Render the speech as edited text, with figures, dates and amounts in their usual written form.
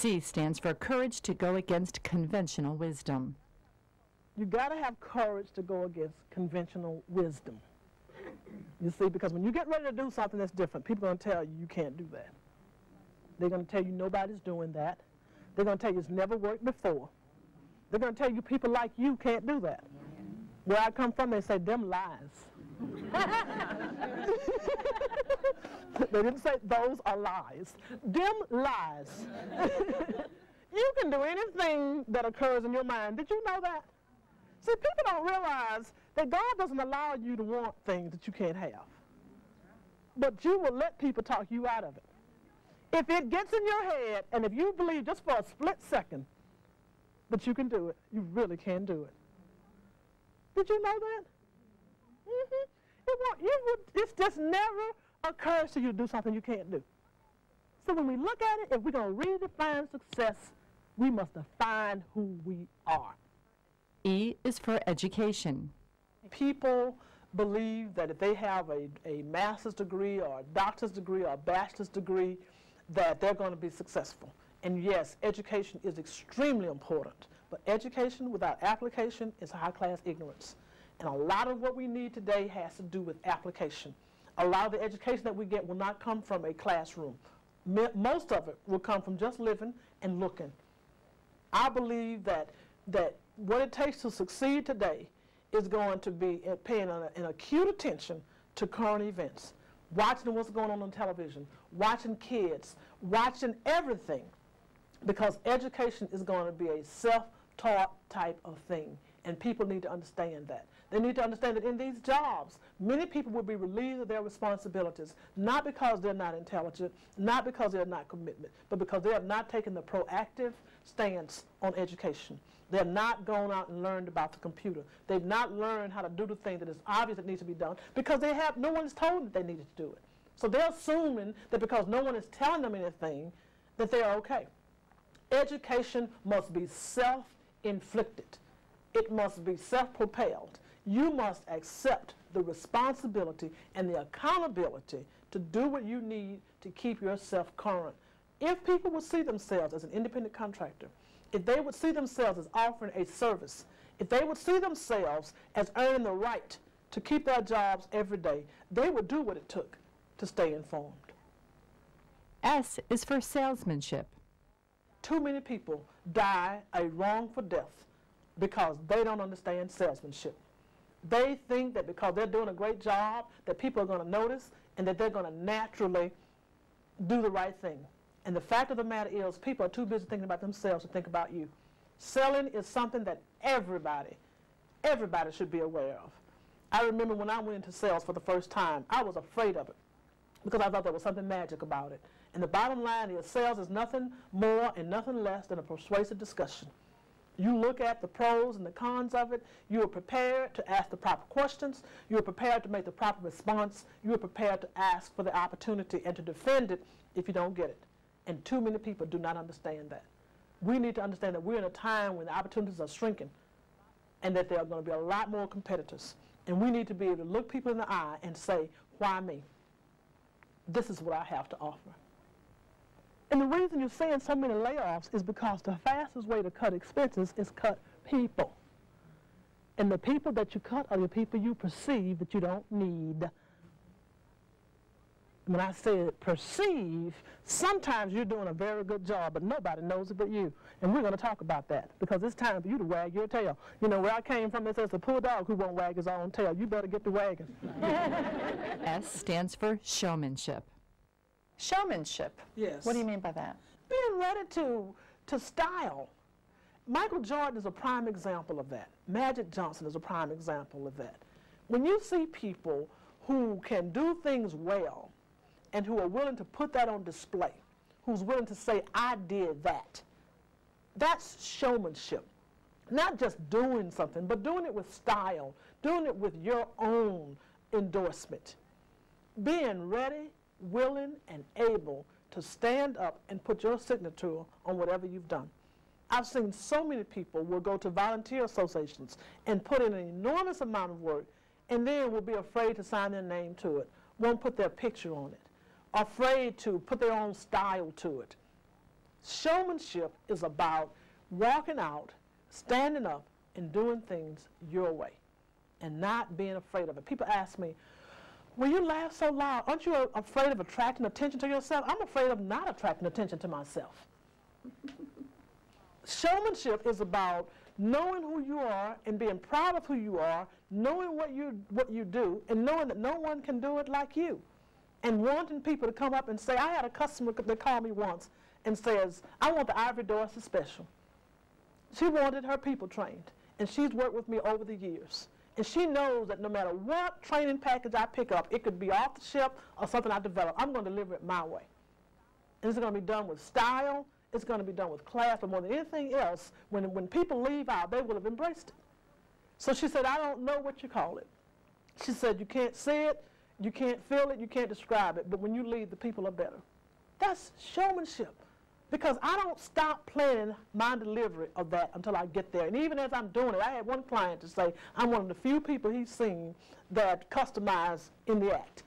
C stands for courage to go against conventional wisdom. You got to have courage to go against conventional wisdom. You see, because when you get ready to do something that's different, people are going to tell you you can't do that. They're going to tell you nobody's doing that. They're going to tell you it's never worked before. They're going to tell you people like you can't do that. Where I come from, they say, them lies. They didn't say those are lies. Them lies. You can do anything that occurs in your mind. Did you know that? See, people don't realize that God doesn't allow you to want things that you can't have. But you will let people talk you out of it. If it gets in your head, and if you believe just for a split second that you can do it, you really can do it. Did you know that? It just never occurs to you to do something you can't do. So when we look at it, if we're going to redefine success, we must define who we are. E is for education. People believe that if they have a master's degree or a doctor's degree or a bachelor's degree, that they're going to be successful. And yes, education is extremely important, but education without application is high-class ignorance. And a lot of what we need today has to do with application. A lot of the education that we get will not come from a classroom. Most of it will come from just living and looking. I believe that what it takes to succeed today is going to be paying an acute attention to current events, watching what's going on television, watching kids, watching everything, because education is going to be a self-taught type of thing, and people need to understand that. They need to understand that in these jobs, many people will be relieved of their responsibilities, not because they're not intelligent, not because they're not commitment, but because they have not taken the proactive stance on education. They're not gone out and learned about the computer. They've not learned how to do the thing that is obvious that needs to be done because no one has told them that they needed to do it. So they're assuming that because no one is telling them anything, that they're okay. Education must be self-inflicted. It must be self-propelled. You must accept the responsibility and the accountability to do what you need to keep yourself current. If people would see themselves as an independent contractor, if they would see themselves as offering a service, if they would see themselves as earning the right to keep their jobs every day, they would do what it took to stay informed. S is for salesmanship. Too many people die a wrongful death because they don't understand salesmanship. They think that because they're doing a great job, that people are going to notice and that they're going to naturally do the right thing. And the fact of the matter is, people are too busy thinking about themselves to think about you. Selling is something that everybody should be aware of. I remember when I went into sales for the first time, I was afraid of it because I thought there was something magic about it. And the bottom line is, sales is nothing more and nothing less than a persuasive discussion. You look at the pros and the cons of it. You are prepared to ask the proper questions. You are prepared to make the proper response. You are prepared to ask for the opportunity and to defend it if you don't get it. And too many people do not understand that. We need to understand that we're in a time when the opportunities are shrinking and that there are going to be a lot more competitors. And we need to be able to look people in the eye and say, why me? This is what I have to offer. And the reason you're seeing so many layoffs is because the fastest way to cut expenses is cut people. And the people that you cut are the people you perceive that you don't need. When I say perceive, sometimes you're doing a very good job, but nobody knows it but you. And we're going to talk about that because it's time for you to wag your tail. You know, where I came from, it says the poor dog who won't wag his own tail. You better get to wagging. S stands for showmanship. Showmanship? Yes. What do you mean by that? Being ready to style. Michael Jordan is a prime example of that. Magic Johnson is a prime example of that. When you see people who can do things well and who are willing to put that on display, who's willing to say, I did that, that's showmanship. Not just doing something, but doing it with style, doing it with your own endorsement. Being ready, willing, and able to stand up and put your signature on whatever you've done. I've seen so many people will go to volunteer associations and put in an enormous amount of work and then will be afraid to sign their name to it, won't put their picture on it, afraid to put their own style to it. Showmanship is about walking out, standing up, and doing things your way and not being afraid of it. People ask me, well, you laugh so loud. Aren't you afraid of attracting attention to yourself? I'm afraid of not attracting attention to myself. Showmanship is about knowing who you are and being proud of who you are, knowing what you do, and knowing that no one can do it like you. And wanting people to come up and say, I had a customer that called me once and says, I want the Ivory Dorsey special. She wanted her people trained, and she's worked with me over the years. And she knows that no matter what training package I pick up, it could be off the shelf or something I develop, I'm going to deliver it my way. And it's going to be done with style, it's going to be done with class, but more than anything else, when people leave out, they will have embraced it. So she said, I don't know what you call it. She said, you can't see it, you can't feel it, you can't describe it, but when you leave, the people are better. That's showmanship. Because I don't stop planning my delivery of that until I get there. And even as I'm doing it, I had one client to say, I'm one of the few people he's seen that customize in the act.